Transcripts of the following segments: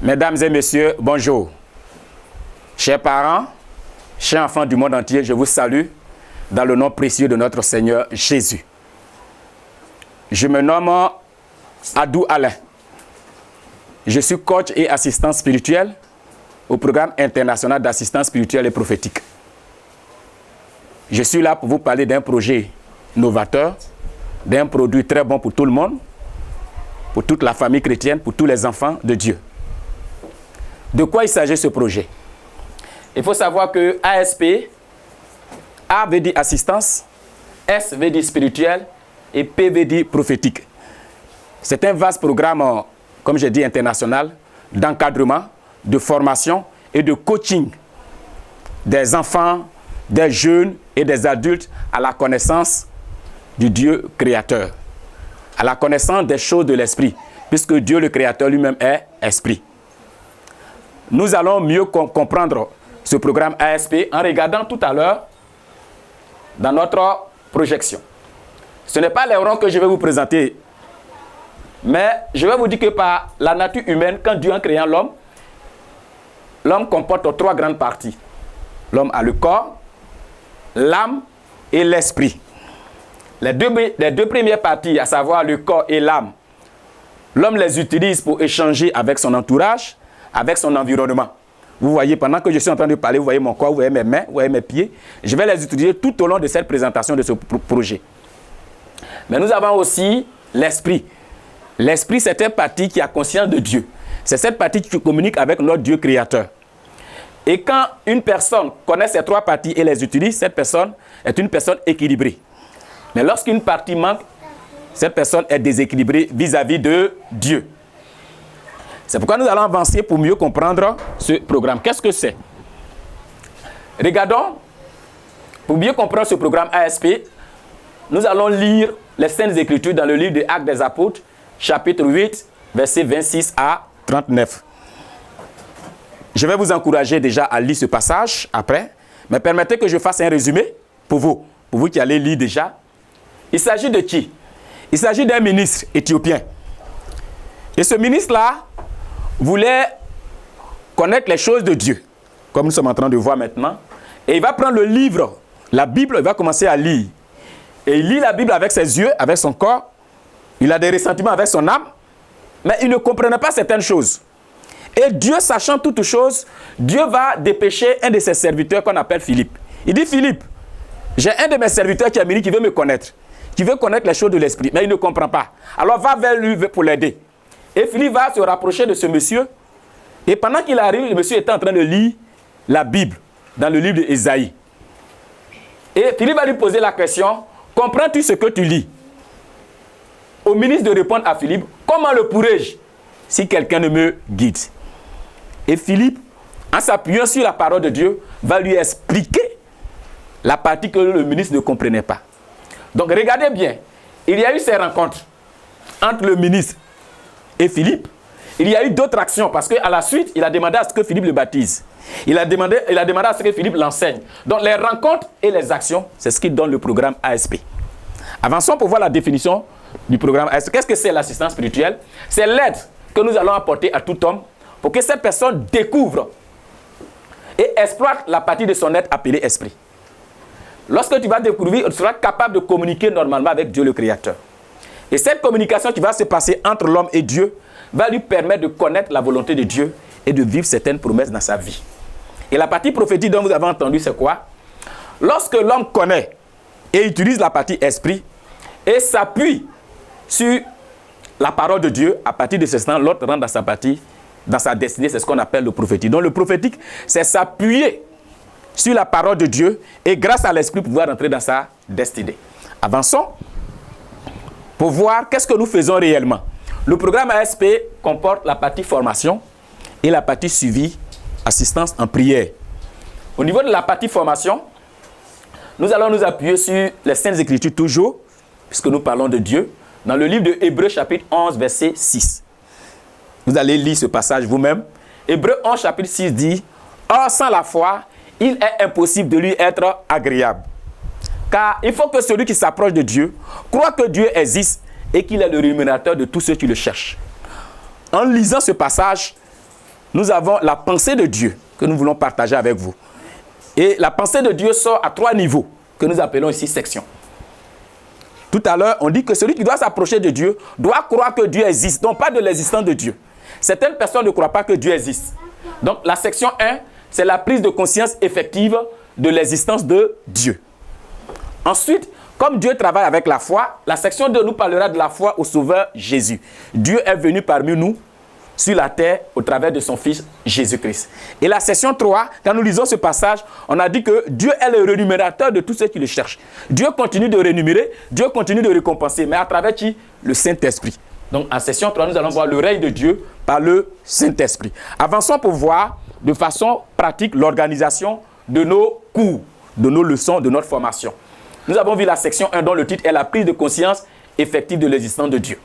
Mesdames et messieurs, bonjour. Chers parents, chers enfants du monde entier, je vous salue dans le nom précieux de notre Seigneur Jésus. Je me nomme Adou Alain. Je suis coach et assistant spirituel au programme international d'assistance spirituelle et prophétique. Je suis là pour vous parler d'un projet novateur, d'un produit très bon pour tout le monde, pour toute la famille chrétienne, pour tous les enfants de Dieu. De quoi il s'agit ce projet? Il faut savoir que ASP, A veut dire assistance, S veut dire spirituel et P veut dire prophétique. C'est un vaste programme, comme j'ai dit, international, d'encadrement, de formation et de coaching des enfants, des jeunes et des adultes à la connaissance du Dieu créateur, à la connaissance des choses de l'esprit, puisque Dieu le créateur lui-même est esprit. Nous allons mieux comprendre ce programme ASP en regardant tout à l'heure dans notre projection. Ce n'est pas les rangs que je vais vous présenter, mais je vais vous dire que par la nature humaine, quand Dieu a créé l'homme, l'homme comporte trois grandes parties. L'homme a le corps, l'âme et l'esprit. Les deux premières parties, à savoir le corps et l'âme, l'homme les utilise pour échanger avec son entourage, avec son environnement. Vous voyez, pendant que je suis en train de parler, vous voyez mon corps, vous voyez mes mains, vous voyez mes pieds. Je vais les utiliser tout au long de cette présentation de ce projet. Mais nous avons aussi l'esprit. L'esprit, c'est une partie qui a conscience de Dieu. C'est cette partie qui communique avec notre Dieu créateur. Et quand une personne connaît ces trois parties et les utilise, cette personne est une personne équilibrée. Mais lorsqu'une partie manque, cette personne est déséquilibrée vis-à-vis de Dieu. C'est pourquoi nous allons avancer pour mieux comprendre ce programme. Qu'est-ce que c'est? Regardons, pour mieux comprendre ce programme ASP, nous allons lire les Saintes Écritures dans le livre des Actes des Apôtres, chapitre 8, versets 26 à 39. Je vais vous encourager déjà à lire ce passage après, mais permettez que je fasse un résumé pour vous qui allez lire déjà. Il s'agit de qui? Il s'agit d'un ministre éthiopien. Et ce ministre-là voulait connaître les choses de Dieu, comme nous sommes en train de voir maintenant. Et il va prendre le livre, la Bible, il va commencer à lire. Et il lit la Bible avec ses yeux, avec son corps. Il a des ressentiments avec son âme, mais il ne comprenait pas certaines choses. Et Dieu, sachant toutes choses, Dieu va dépêcher un de ses serviteurs qu'on appelle Philippe. Il dit, Philippe, j'ai un de mes serviteurs qui est venu, qui veut me connaître, qui veut connaître les choses de l'esprit, mais il ne comprend pas. Alors va vers lui pour l'aider. Et Philippe va se rapprocher de ce monsieur. Et pendant qu'il arrive, le monsieur était en train de lire la Bible dans le livre d'Ésaïe. Et Philippe va lui poser la question, comprends-tu ce que tu lis? Au ministre de répondre à Philippe, comment le pourrais-je si quelqu'un ne me guide? Et Philippe, en s'appuyant sur la parole de Dieu, va lui expliquer la partie que le ministre ne comprenait pas. Donc regardez bien, il y a eu ces rencontres entre le ministre et Philippe. Il y a eu d'autres actions parce qu'à la suite, il a demandé à ce que Philippe le baptise. Il a demandé à ce que Philippe l'enseigne. Donc les rencontres et les actions, c'est ce qui donne le programme ASP. Avançons pour voir la définition du programme ASP. Qu'est-ce que c'est l'assistance spirituelle? C'est l'aide que nous allons apporter à tout homme pour que cette personne découvre et exploite la partie de son être appelée esprit. Lorsque tu vas découvrir, tu seras capable de communiquer normalement avec Dieu le Créateur. Et cette communication qui va se passer entre l'homme et Dieu va lui permettre de connaître la volonté de Dieu et de vivre certaines promesses dans sa vie. Et la partie prophétique dont vous avez entendu, c'est quoi? Lorsque l'homme connaît et utilise la partie esprit et s'appuie sur la parole de Dieu, à partir de ce temps, l'autre rentre dans sa partie, dans sa destinée, c'est ce qu'on appelle le prophétique. Donc le prophétique, c'est s'appuyer sur la parole de Dieu et grâce à l'esprit pouvoir rentrer dans sa destinée. Avançons pour voir qu'est-ce que nous faisons réellement. Le programme ASP comporte la partie formation et la partie suivi, assistance en prière. Au niveau de la partie formation, nous allons nous appuyer sur les Saintes Écritures toujours, puisque nous parlons de Dieu, dans le livre de Hébreux chapitre 11, verset 6. Vous allez lire ce passage vous-même. Hébreux 11, chapitre 6 dit, « Or, sans la foi, il est impossible de lui être agréable. Car il faut que celui qui s'approche de Dieu croit que Dieu existe et qu'il est le rémunérateur de tous ceux qui le cherchent. » En lisant ce passage, nous avons la pensée de Dieu que nous voulons partager avec vous. Et la pensée de Dieu sort à 3 niveaux que nous appelons ici sections. Tout à l'heure, on dit que celui qui doit s'approcher de Dieu doit croire que Dieu existe, donc pas de l'existence de Dieu. Certaines personnes ne croient pas que Dieu existe. Donc la section 1, c'est la prise de conscience effective de l'existence de Dieu. Ensuite, comme Dieu travaille avec la foi, la section 2 nous parlera de la foi au Sauveur Jésus. Dieu est venu parmi nous sur la terre au travers de son Fils Jésus-Christ. Et la section 3, quand nous lisons ce passage, on a dit que Dieu est le rémunérateur de tous ceux qui le cherchent. Dieu continue de rémunérer, Dieu continue de récompenser, mais à travers qui? Le Saint-Esprit. Donc en section 3, nous allons voir le règne de Dieu par le Saint-Esprit. Avançons pour voir de façon pratique l'organisation de nos cours, de nos leçons, de notre formation. Nous avons vu la section 1 dont le titre est la prise de conscience effective de l'existence de Dieu.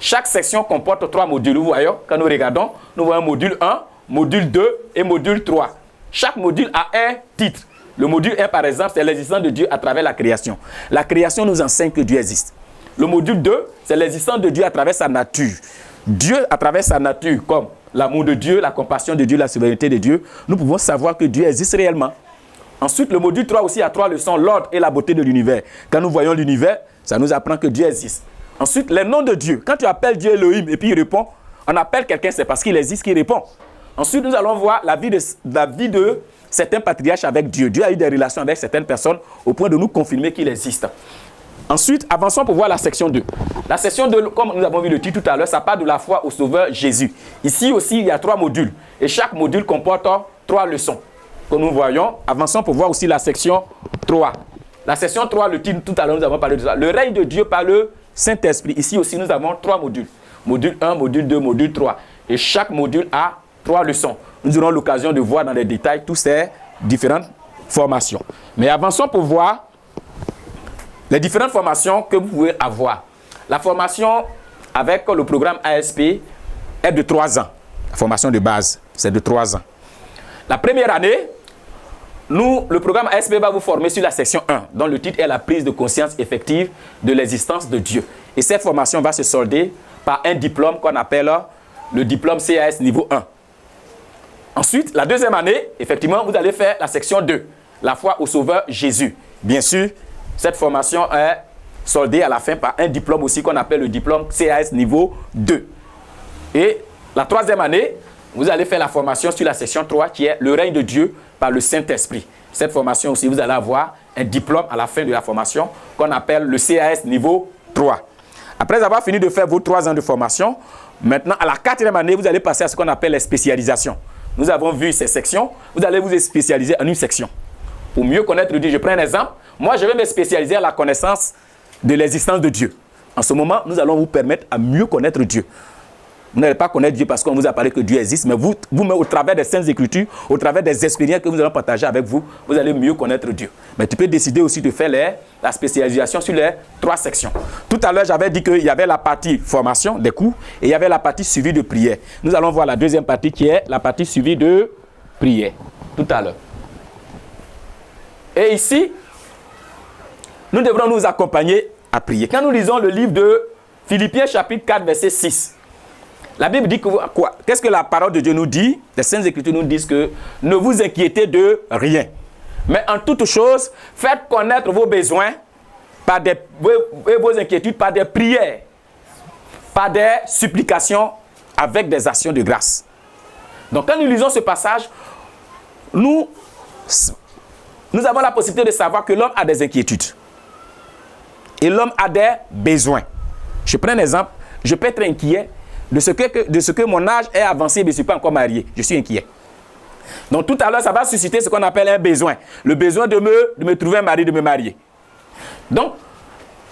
Chaque section comporte 3 modules. Vous voyez, quand nous regardons, nous voyons module 1, module 2 et module 3. Chaque module a un titre. Le module 1, par exemple, c'est l'existence de Dieu à travers la création. La création nous enseigne que Dieu existe. Le module 2, c'est l'existence de Dieu à travers sa nature. Dieu, à travers sa nature, comme l'amour de Dieu, la compassion de Dieu, la souveraineté de Dieu, nous pouvons savoir que Dieu existe réellement. Ensuite, le module 3 aussi a 3 leçons, l'ordre et la beauté de l'univers. Quand nous voyons l'univers, ça nous apprend que Dieu existe. Ensuite, les noms de Dieu. Quand tu appelles Dieu Elohim et puis il répond, on appelle quelqu'un, c'est parce qu'il existe qu'il répond. Ensuite, nous allons voir la vie de certains patriarches avec Dieu. Dieu a eu des relations avec certaines personnes au point de nous confirmer qu'il existe. Ensuite, avançons pour voir la section 2. La section 2, comme nous avons vu le titre tout à l'heure, ça parle de la foi au Sauveur Jésus. Ici aussi, il y a 3 modules. Et chaque module comporte 3 leçons. Comme nous voyons, avançons pour voir aussi la section 3. La section 3, le titre tout à l'heure, nous avons parlé de ça. Le règne de Dieu par le Saint-Esprit. Ici aussi, nous avons 3 modules. Module 1, module 2, module 3. Et chaque module a 3 leçons. Nous aurons l'occasion de voir dans les détails toutes ces différentes formations. Mais avançons pour voir les différentes formations que vous pouvez avoir. La formation avec le programme ASP est de 3 ans. La formation de base, c'est de 3 ans. La première année, le programme ASP va vous former sur la section 1, dont le titre est la prise de conscience effective de l'existence de Dieu. Et cette formation va se solder par un diplôme qu'on appelle le diplôme CAS niveau 1. Ensuite, la deuxième année, effectivement, vous allez faire la section 2, la foi au Sauveur Jésus. Bien sûr, cette formation est soldée à la fin par un diplôme aussi qu'on appelle le diplôme CAS niveau 2. Et la troisième année, vous allez faire la formation sur la section 3 qui est le règne de Dieu par le Saint-Esprit. Cette formation aussi, vous allez avoir un diplôme à la fin de la formation qu'on appelle le CAS niveau 3. Après avoir fini de faire vos 3 ans de formation, maintenant à la 4e année, vous allez passer à ce qu'on appelle les spécialisations. Nous avons vu ces sections, vous allez vous spécialiser en une section. Pour mieux connaître Dieu, je prends un exemple. Moi, je vais me spécialiser à la connaissance de l'existence de Dieu. En ce moment, nous allons vous permettre à mieux connaître Dieu. Vous n'allez pas connaître Dieu parce qu'on vous a parlé que Dieu existe, mais vous-même, au travers des Saintes Écritures, au travers des expériences que nous allons partager avec vous, vous allez mieux connaître Dieu. Mais tu peux décider aussi de faire la spécialisation sur les 3 sections. Tout à l'heure, j'avais dit qu'il y avait la partie formation, des cours, et il y avait la partie suivie de prière. Nous allons voir la deuxième partie qui est la partie suivie de prière. Tout à l'heure. Et ici, nous devrons nous accompagner à prier. Quand nous lisons le livre de Philippiens chapitre 4, verset 6, la Bible dit que quoi? Qu'est-ce que la parole de Dieu nous dit? Les Saintes Écritures nous disent que ne vous inquiétez de rien. Mais en toute chose, faites connaître vos besoins par vos inquiétudes par des prières, par des supplications avec des actions de grâce. Donc quand nous lisons ce passage, nous avons la possibilité de savoir que l'homme a des inquiétudes. Et l'homme a des besoins. Je prends un exemple. Je peux être inquiet de ce que mon âge est avancé, mais je ne suis pas encore marié. Je suis inquiet. Donc tout à l'heure, ça va susciter ce qu'on appelle un besoin. Le besoin de me trouver un mari, de me marier. Donc,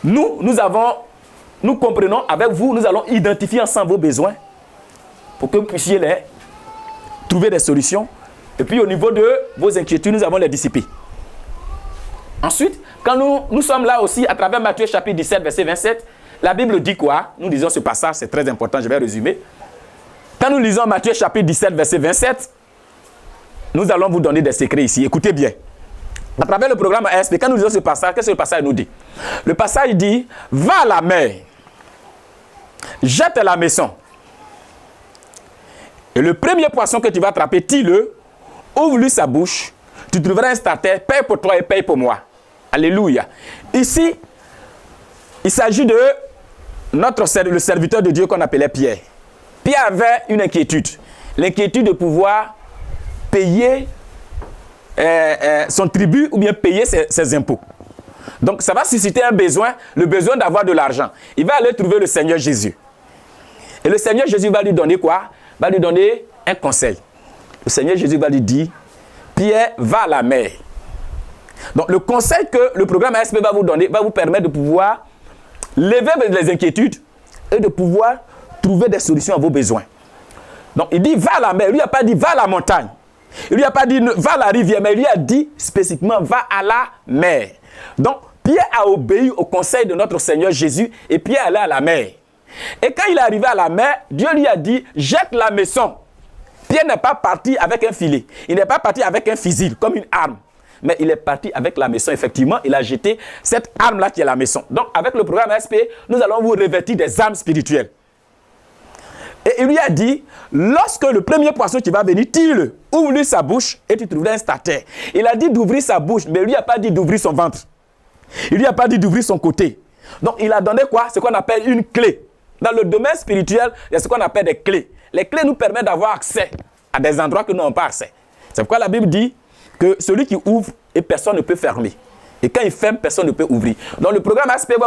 nous comprenons avec vous, nous allons identifier ensemble vos besoins pour que vous puissiez trouver des solutions. Et puis au niveau de vos inquiétudes, nous allons les dissiper. Ensuite, quand nous sommes là aussi, à travers Matthieu chapitre 17, verset 27, la Bible dit quoi? Nous lisons ce passage, c'est très important, je vais résumer. Quand nous lisons Matthieu chapitre 17, verset 27, nous allons vous donner des secrets ici. Écoutez bien. À travers le programme ASP, quand nous lisons ce passage, qu'est-ce que le passage nous dit? Le passage dit, va à la mer, jette la maison Et le premier poisson que tu vas attraper, tue-le, ouvre-lui sa bouche, tu trouveras un starter, paye pour toi et paye pour moi. Alléluia. Ici, il s'agit de le serviteur de Dieu qu'on appelait Pierre. Pierre avait une inquiétude. L'inquiétude de pouvoir payer son tribut ou bien payer ses impôts. Donc, ça va susciter un besoin, le besoin d'avoir de l'argent. Il va aller trouver le Seigneur Jésus. Et le Seigneur Jésus va lui donner quoi? Va lui donner un conseil. Le Seigneur Jésus va lui dire, Pierre, va à la mer. Donc, le conseil que le programme ASP va vous donner va vous permettre de pouvoir lever les inquiétudes et de pouvoir trouver des solutions à vos besoins. Donc, il dit, va à la mer. Il lui a pas dit, va à la montagne. Il lui a pas dit, va à la rivière, mais il lui a dit spécifiquement, va à la mer. Donc, Pierre a obéi au conseil de notre Seigneur Jésus et Pierre allait à la mer. Et quand il est arrivé à la mer, Dieu lui a dit, jette la maçon. Pierre n'est pas parti avec un filet. Il n'est pas parti avec un fusil, comme une arme. Mais il est parti avec la maçon. Effectivement, il a jeté cette arme-là qui est la maçon. Donc, avec le programme ASP, nous allons vous revêtir des armes spirituelles. Et il lui a dit, lorsque le premier poisson qui va venir, tire-le, ouvre-lui sa bouche et tu trouveras un starter. Il a dit d'ouvrir sa bouche, mais il lui a pas dit d'ouvrir son ventre. Il lui a pas dit d'ouvrir son côté. Donc, il a donné quoi? Ce qu'on appelle une clé. Dans le domaine spirituel, il y a ce qu'on appelle des clés. Les clés nous permettent d'avoir accès à des endroits que nous n'avons pas accès. C'est pourquoi la Bible dit que celui qui ouvre et personne ne peut fermer. Et quand il ferme, personne ne peut ouvrir. Donc le programme ASP va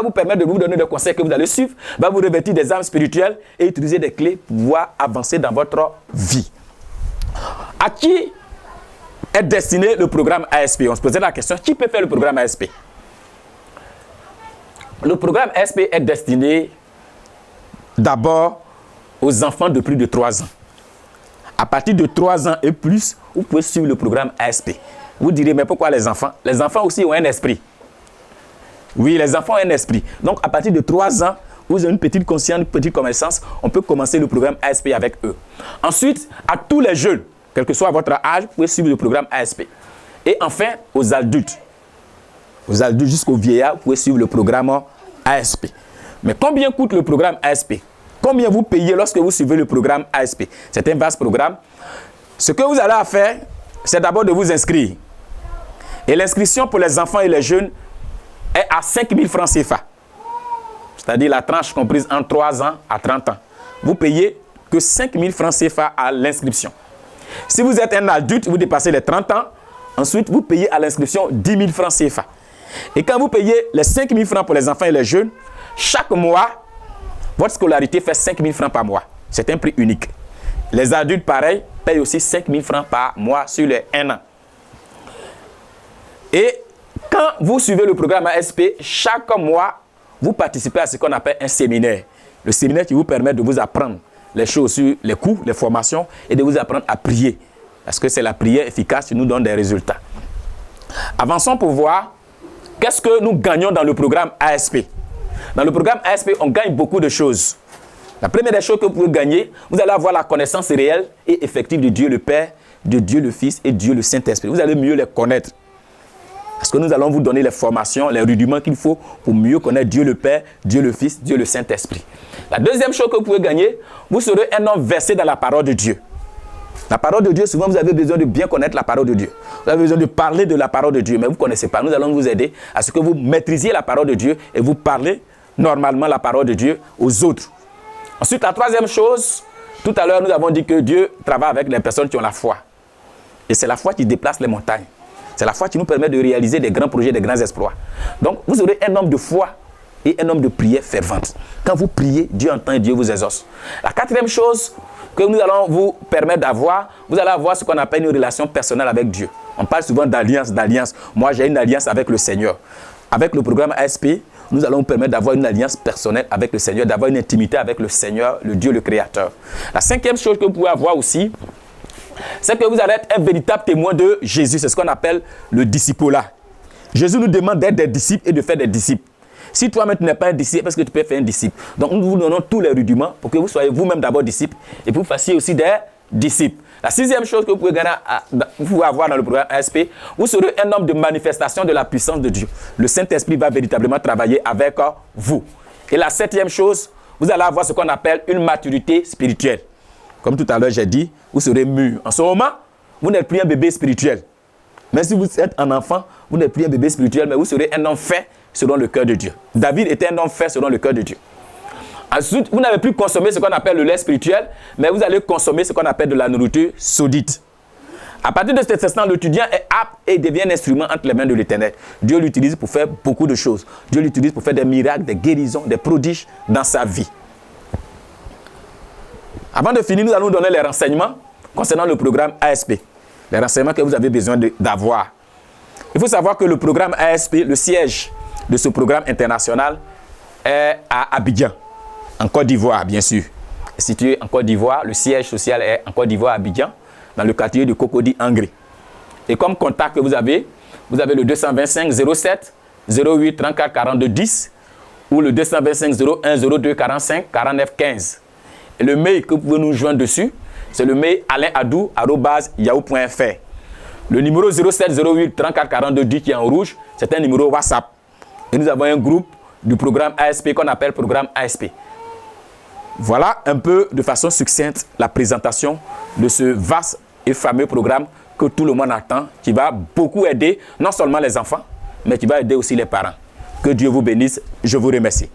vous permettre de vous donner des conseils que vous allez suivre, va vous revêtir des armes spirituelles et utiliser des clés pour pouvoir avancer dans votre vie. À qui est destiné le programme ASP? On se posait la question, qui peut faire le programme ASP? Le programme ASP est destiné d'abord aux enfants de plus de 3 ans. À partir de 3 ans et plus, vous pouvez suivre le programme ASP. Vous direz, mais pourquoi les enfants? Les enfants aussi ont un esprit. Oui, les enfants ont un esprit. Donc, à partir de 3 ans, vous avez une petite conscience, une petite connaissance, on peut commencer le programme ASP avec eux. Ensuite, à tous les jeunes, quel que soit votre âge, vous pouvez suivre le programme ASP. Et enfin, aux adultes jusqu'aux vieillards, vous pouvez suivre le programme ASP. Mais combien coûte le programme ASP? Combien vous payez lorsque vous suivez le programme ASP? C'est un vaste programme. Ce que vous allez faire, c'est d'abord de vous inscrire. Et l'inscription pour les enfants et les jeunes est à 5 000 francs CFA. C'est-à-dire la tranche comprise entre 3 ans à 30 ans. Vous payez que 5 000 francs CFA à l'inscription. Si vous êtes un adulte, vous dépassez les 30 ans, ensuite vous payez à l'inscription 10 000 francs CFA. Et quand vous payez les 5 000 francs pour les enfants et les jeunes, chaque mois, votre scolarité fait 5 000 francs par mois. C'est un prix unique. Les adultes, pareil, payent aussi 5 000 francs par mois sur les 1 an. Et quand vous suivez le programme ASP, chaque mois, vous participez à ce qu'on appelle un séminaire. Le séminaire qui vous permet de vous apprendre les choses sur les cours, les formations et de vous apprendre à prier. Parce que c'est la prière efficace qui nous donne des résultats. Avançons pour voir qu'est-ce que nous gagnons dans le programme ASP. Dans le programme ASP, on gagne beaucoup de choses. La première des choses que vous pouvez gagner, vous allez avoir la connaissance réelle et effective de Dieu le Père, de Dieu le Fils et de Dieu le Saint-Esprit. Vous allez mieux les connaître. Parce que nous allons vous donner les formations, les rudiments qu'il faut pour mieux connaître Dieu le Père, Dieu le Fils, Dieu le Saint-Esprit. La deuxième chose que vous pouvez gagner, vous serez un homme versé dans la parole de Dieu. La parole de Dieu, souvent vous avez besoin de bien connaître la parole de Dieu. Vous avez besoin de parler de la parole de Dieu, mais vous ne connaissez pas. Nous allons vous aider à ce que vous maîtrisiez la parole de Dieu et vous parlez normalement la parole de Dieu aux autres. Ensuite, la troisième chose, tout à l'heure nous avons dit que Dieu travaille avec les personnes qui ont la foi. Et c'est la foi qui déplace les montagnes. C'est la foi qui nous permet de réaliser des grands projets, des grands exploits. Donc, vous aurez un homme de foi et un homme de prière fervente. Quand vous priez, Dieu entend et Dieu vous exauce. La quatrième chose que nous allons vous permettre d'avoir, vous allez avoir ce qu'on appelle une relation personnelle avec Dieu. On parle souvent d'alliance. Moi, j'ai une alliance avec le Seigneur. Avec le programme ASP, nous allons vous permettre d'avoir une alliance personnelle avec le Seigneur, d'avoir une intimité avec le Seigneur, le Dieu, le Créateur. La cinquième chose que vous pouvez avoir aussi, c'est que vous allez être un véritable témoin de Jésus. C'est ce qu'on appelle le discipolat. Jésus nous demande d'être des disciples et de faire des disciples. Si toi-même tu n'es pas un disciple, parce que tu peux faire un disciple. Donc nous vous donnons tous les rudiments pour que vous soyez vous-même d'abord disciples et que vous fassiez aussi des disciples. La sixième chose que vous pouvez gagner, vous pouvez avoir dans le programme ASP, vous serez un homme de manifestation de la puissance de Dieu. Le Saint-Esprit va véritablement travailler avec vous. Et la septième chose, vous allez avoir ce qu'on appelle une maturité spirituelle. Comme tout à l'heure, j'ai dit, vous serez mûrs. En ce moment, vous n'êtes plus un bébé spirituel. Mais si vous êtes un enfant, vous n'êtes plus un bébé spirituel, mais vous serez un homme fait selon le cœur de Dieu. David était un homme fait selon le cœur de Dieu. Ensuite, vous n'avez plus consommé ce qu'on appelle le lait spirituel, mais vous allez consommer ce qu'on appelle de la nourriture solide. À partir de cet instant, l'étudiant est apte et devient un instrument entre les mains de l'Éternel. Dieu l'utilise pour faire beaucoup de choses. Dieu l'utilise pour faire des miracles, des guérisons, des prodiges dans sa vie. Avant de finir, nous allons donner les renseignements concernant le programme ASP. Les renseignements que vous avez besoin d'avoir. Il faut savoir que le programme ASP, le siège de ce programme international est à Abidjan, en Côte d'Ivoire, bien sûr. Situé en Côte d'Ivoire, le siège social est en Côte d'Ivoire, Abidjan, dans le quartier de Cocody Angré. Et comme contact que vous avez le 225 07 08 34 42 10 ou le 225 01 02 45 49 15. Et le mail que vous pouvez nous joindre dessus, c'est le mail alainadou@yahoo.fr. Le numéro 07 08 34 42 10 qui est en rouge, c'est un numéro WhatsApp. Et nous avons un groupe du programme ASP qu'on appelle programme ASP. Voilà un peu de façon succincte la présentation de ce vaste et fameux programme que tout le monde attend, qui va beaucoup aider non seulement les enfants, mais qui va aider aussi les parents. Que Dieu vous bénisse. Je vous remercie.